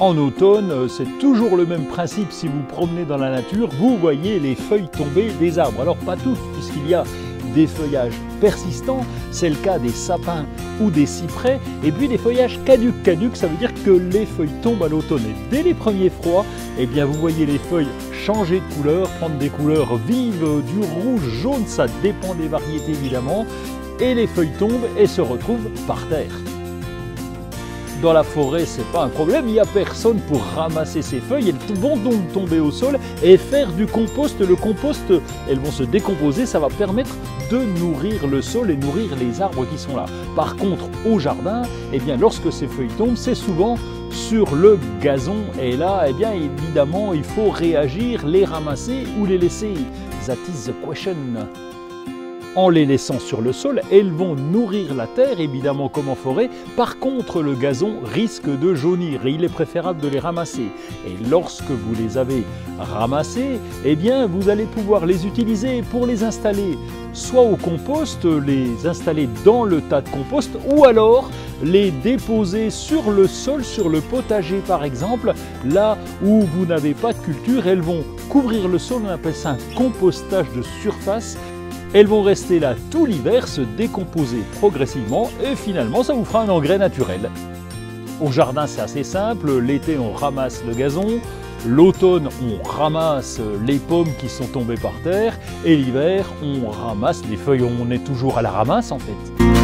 En automne, c'est toujours le même principe si vous promenez dans la nature, vous voyez les feuilles tomber des arbres. Alors pas toutes, puisqu'il y a des feuillages persistants, c'est le cas des sapins ou des cyprès, et puis des feuillages caducs. Caducs, ça veut dire que les feuilles tombent à l'automne. Et dès les premiers froids, eh bien vous voyez les feuilles changer de couleur, prendre des couleurs vives, du rouge, jaune, ça dépend des variétés évidemment, et les feuilles tombent et se retrouvent par terre. Dans la forêt, c'est pas un problème, il n'y a personne pour ramasser ces feuilles, elles vont donc tomber au sol et faire du compost. Le compost, elles vont se décomposer, ça va permettre de nourrir le sol et nourrir les arbres qui sont là. Par contre, au jardin, eh bien, lorsque ces feuilles tombent, c'est souvent sur le gazon. Et là, eh bien, évidemment, il faut réagir, les ramasser ou les laisser. That is the question. En les laissant sur le sol, elles vont nourrir la terre, évidemment comme en forêt. Par contre, le gazon risque de jaunir et il est préférable de les ramasser. Et lorsque vous les avez ramassés, eh bien, vous allez pouvoir les utiliser pour les installer soit au compost, les installer dans le tas de compost, ou alors les déposer sur le sol, sur le potager par exemple, là où vous n'avez pas de culture. Elles vont couvrir le sol, on appelle ça un compostage de surface. Elles vont rester là tout l'hiver, se décomposer progressivement et finalement ça vous fera un engrais naturel. Au jardin c'est assez simple, l'été on ramasse le gazon, l'automne on ramasse les pommes qui sont tombées par terre et l'hiver on ramasse les feuilles, on est toujours à la ramasse en fait.